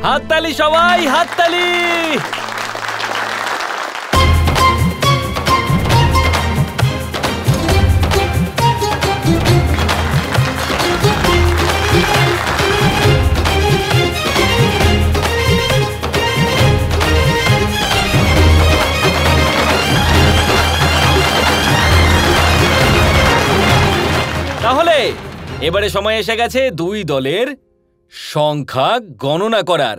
হাততালি সবাই, হাততালি। তাহলে এবারে সময় এসে গেছে দুই দলের সংখ্যা গণনা করার।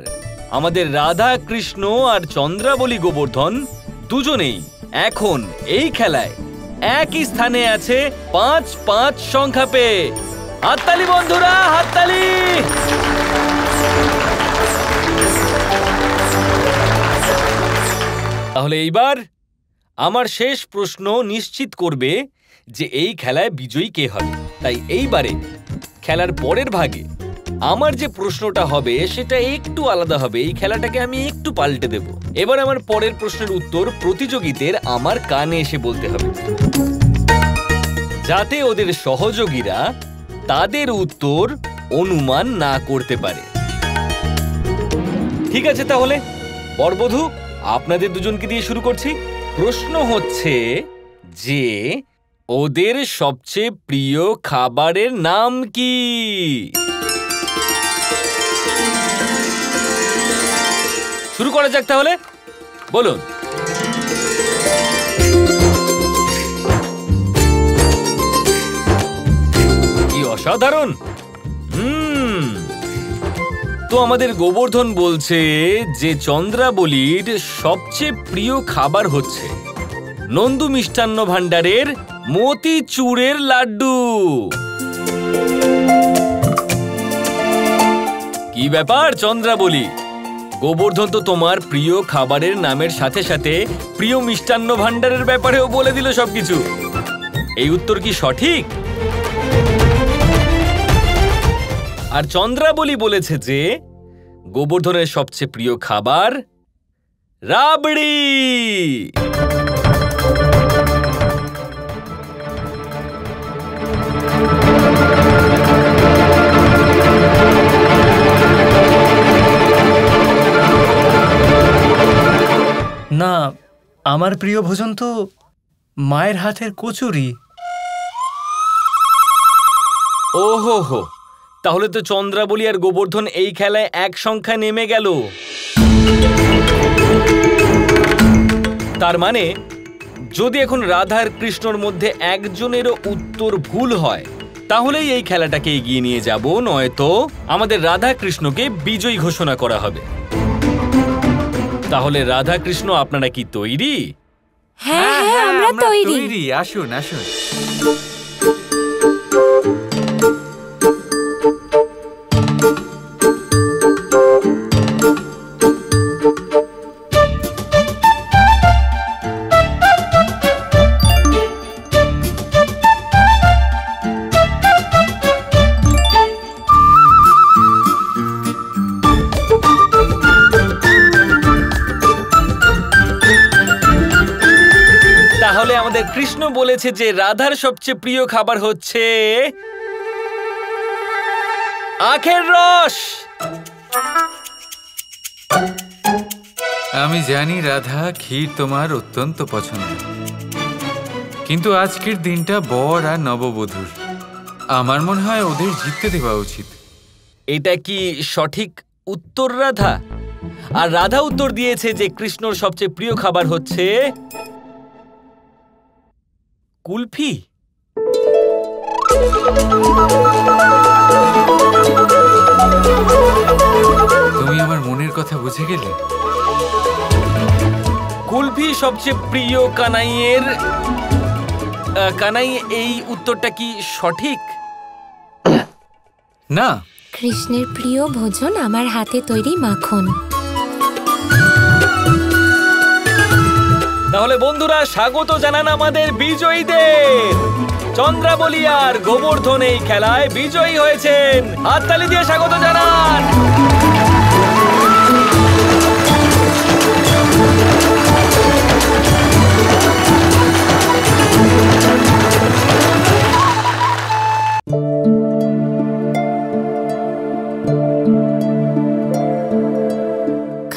আমাদের রাধা কৃষ্ণ আর চন্দ্রাবলী গোবর্ধন দুজনেই এখন এই খেলায় একই স্থানে আছে ৫-৫ সংখ্যা পেয়ে। হাততালি বন্ধুরা, হাততালি। তাহলে এইবার আমার শেষ প্রশ্ন নিশ্চিত করবে যে এই খেলায় বিজয়ী কে হবে। তাই এইবারে খেলার পরের ভাগে আমার যে প্রশ্নটা হবে সেটা একটু আলাদা হবে। এই খেলাটাকে আমি একটু পাল্টে দেব। এবার আমার পরের প্রশ্নের উত্তর প্রতিযোগীদের আমার কানে এসে বলতে হবে, যাতে ওদের সহযোগীরা তাদের উত্তর অনুমান না করতে পারে। ঠিক আছে, তাহলে বরবধূ আপনাদের দুজনকে দিয়ে শুরু করছি। প্রশ্ন হচ্ছে যে ওদের সবচেয়ে প্রিয় খাবারের নাম কি? শুরু করা যাক তাহলে, বলুন। কি অসাধারণ! তো আমাদের গোবর্ধন বলছে যে চন্দ্রাবলীর সবচেয়ে প্রিয় খাবার হচ্ছে নন্দু মিষ্টান্ন ভাণ্ডারের মতিচুরের লাড্ডু। কি ব্যাপার চন্দ্রাবলী, গোবর্ধন তো তোমার প্রিয় খাবারের নামের সাথে সাথে প্রিয় মিষ্টান্ন ভাণ্ডারের ব্যাপারেও বলে দিল সবকিছু। এই উত্তর কি সঠিক? আর চন্দ্রাবলী বলেছে যে গোবর্ধনের সবচেয়ে প্রিয় খাবার রাবড়ি। না, আমার প্রিয় ভোজন তো মায়ের হাতের কচুরি। ওহো হো, তাহলে তো চন্দ্রাবলী আর গোবর্ধন এই খেলায় এক সংখ্যা নেমে গেল। তার মানে যদি এখন রাধা আর কৃষ্ণর মধ্যে একজনেরও উত্তর ভুল হয় তাহলেই এই খেলাটাকে এগিয়ে নিয়ে যাব, নয়তো আমাদের রাধা কৃষ্ণকে বিজয়ী ঘোষণা করা হবে। তাহলে রাধা কৃষ্ণ আপনারা কি তৈরি? হ্যাঁ হ্যাঁ, আমরা তৈরি। আসুন আসুন। আমাদের কৃষ্ণ বলেছে যে রাধার সবচেয়ে প্রিয় খাবার হচ্ছে আখের রস। আমি জানি রাধা, ক্ষীর তোমার অত্যন্ত পছন্দ, কিন্তু আজকের দিনটা বর আর নববধূর। আমার মনে হয় ওদের জিততে দেওয়া উচিত। এটা কি সঠিক উত্তর রাধা? আর রাধা উত্তর দিয়েছে যে কৃষ্ণর সবচেয়ে প্রিয় খাবার হচ্ছে কুলফি। তুমি আমার মনের কথা বুঝে গেলে। কুলফি সবচেয়ে প্রিয় কানাইয়ের। কানাই, এই উত্তরটা কি সঠিক? না, কৃষ্ণের প্রিয় ভোজন আমার হাতে তৈরি মাখন। তাহলে বন্ধুরা, স্বাগত জানান আমাদের বিজয়ীদের। চন্দ্রাবলী আর গোবর্ধন এই খেলায় বিজয়ী হয়েছেন। হাততালি দিয়ে স্বাগত জানান।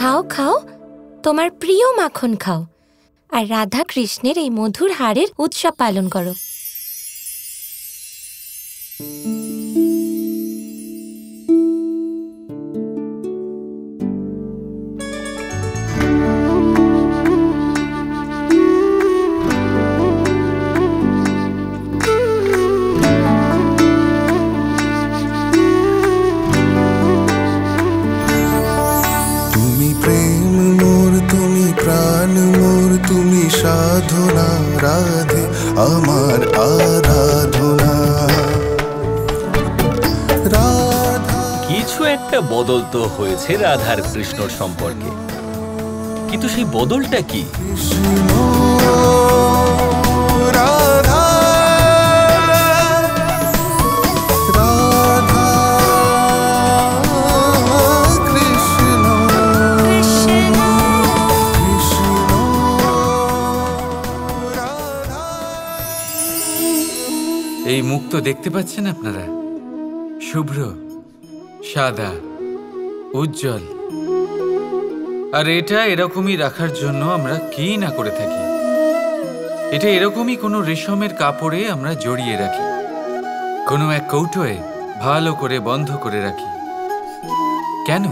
খাও খাও, তোমার প্রিয় মাখন খাও, আর রাধা কৃষ্ণের এই মধুর হারের উৎসব পালন করো। সাধনা রাধে আমার আরাধনা। কিছু একটা বদল তো হয়েছে রাধার কৃষ্ণর সম্পর্কে, কিন্তু সেই বদলটা কি? কৃষ্ণ রাধা রাধা কৃষ্ণ কৃষ্ণ রাধা। এই মুখ তো দেখতে পাচ্ছেন আপনারা, শুভ্র, সাদা, উজ্জ্বল। আর এটা এরকমই রাখার জন্য আমরা কি না করে থাকি। এটা এরকমই কোনো রেশমের কাপড়ে আমরা জড়িয়ে রাখি, কোনো এক কৌটোয় ভালো করে বন্ধ করে রাখি। কেন?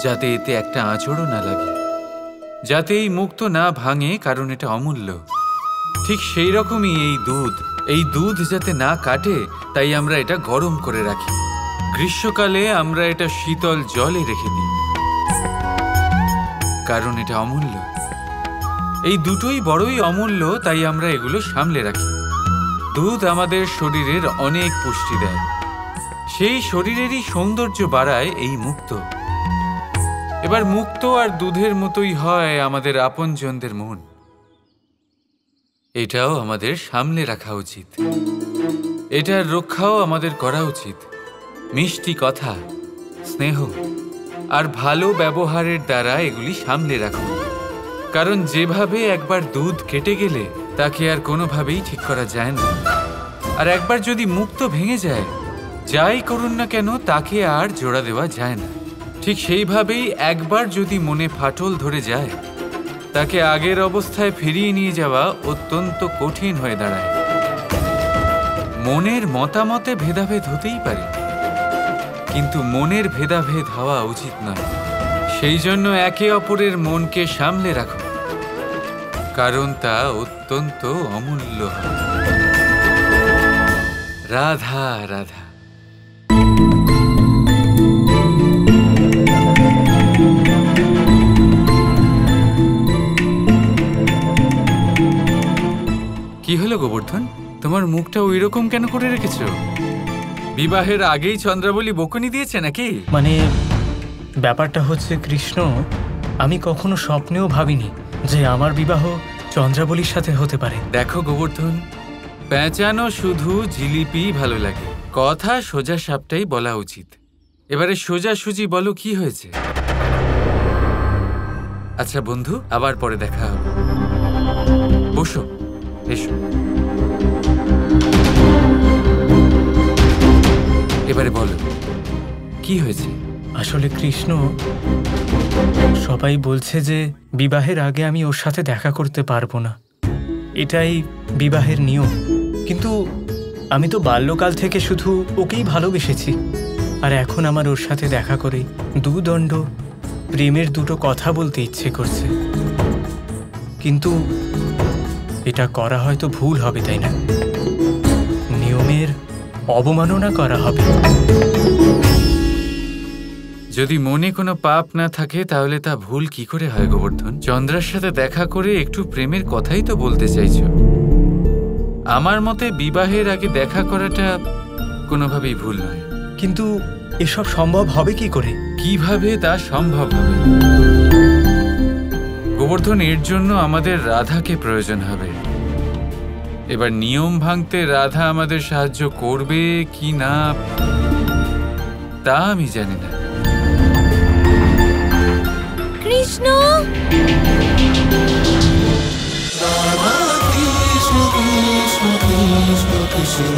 যাতে এতে একটা আঁচড়ও না লাগে, যাতে এই মুক্ত না ভাঙে, কারণ এটা অমূল্য। ঠিক সেই রকমই এই দুধ যাতে না কাটে, তাই আমরা এটা গরম করে রাখি। গ্রীষ্মকালে আমরা এটা শীতল জলে রেখে দিই, কারণ এটা অমূল্য। এই দুটোই বড়ই অমূল্য, তাই আমরা এগুলো সামলে রাখি। দুধ আমাদের শরীরের অনেক পুষ্টি দেয়, সেই শরীরেরই সৌন্দর্য বাড়ায় এই মুক্ত। এবার মুক্ত আর দুধের মতোই হয় আমাদের আপনজনদের মন। এটাও আমাদের সামলে রাখা উচিত, এটার রক্ষাও আমাদের করা উচিত। মিষ্টি কথা, স্নেহ আর ভালো ব্যবহারের দ্বারা এগুলি সামলে রাখুন, কারণ যেভাবে একবার দুধ কেটে গেলে তাকে আর কোনোভাবেই ঠিক করা যায় না। আর একবার যদি মুক্ত ভেঙে যায়, যাই করুন না কেন তাকে আর জোড়া দেওয়া যায় না। ঠিক সেইভাবেই একবার যদি মনে ফাটল ধরে যায়, তাকে আগের অবস্থায় ফিরিয়ে নিয়ে যাওয়া অত্যন্ত কঠিন হয়ে দাঁড়ায়। মনের মতামতে ভেদাভেদ হতেই পারে, কিন্তু মনের ভেদাভেদ হওয়া উচিত নয়। সেই জন্য একে অপরের মনকে সামলে রাখুন, কারণ তা অত্যন্ত অমূল্য। রাধা রাধা। কি হলো গোবর্ধন, তোমার মুখটা ওই রকম কেন করে রেখেছো? বিবাহের আগেই চন্দ্রাবলী বকুনি দিয়েছে নাকি? মানে ব্যাপারটা হচ্ছে কৃষ্ণ, আমি কখনো স্বপ্নেও ভাবিনি যে আমার বিবাহ চন্দ্রাবলীর সাথে হতে পারে। দেখো গোবর্ধন, পেঁচানো শুধু জিলিপি ভালো লাগে, কথা সোজা সাপটাই বলা উচিত। এবারে সোজাসুজি বলো কি হয়েছে। আচ্ছা বন্ধু, আবার পরে দেখা হবে। বসো, এসো। এবারে বলো কি হয়েছে। আসলে কৃষ্ণ, সবাই বলছে যে বিবাহের আগে আমি ওর সাথে দেখা করতে পারবো না, এটাই বিবাহের নিয়ম। কিন্তু আমি তো বাল্যকাল থেকে শুধু ওকেই ভালোবেসেছি, আর এখন আমার ওর সাথে দেখা করে দুদণ্ড প্রেমের দুটো কথা বলতে ইচ্ছে করছে। কিন্তু এটা করা হয়তো ভুল হবে, তাই না? নিয়মের অবমাননা করা হবে। যদি মনে কোনো পাপ না থাকে তাহলে তা ভুল কি করে হয় গোবর্ধন? চন্দ্রার সাথে দেখা করে একটু প্রেমের কথাই তো বলতে চাইছো। আমার মতে বিবাহের আগে দেখা করাটা কোনোভাবেই ভুল নয়। কিন্তু এসব সম্ভব হবে কি করে? কিভাবে তা সম্ভব হবে গোবর্ধন? এর জন্য আমাদের রাধাকে প্রয়োজন হবে। এবার নিয়ম ভাঙতে রাধা আমাদের সাহায্য করবে কি না তা আমি জানি না। কৃষ্ণ, রাধা কৃষ্ণ কৃষ্ণ কৃষ্ণ কৃষ্ণ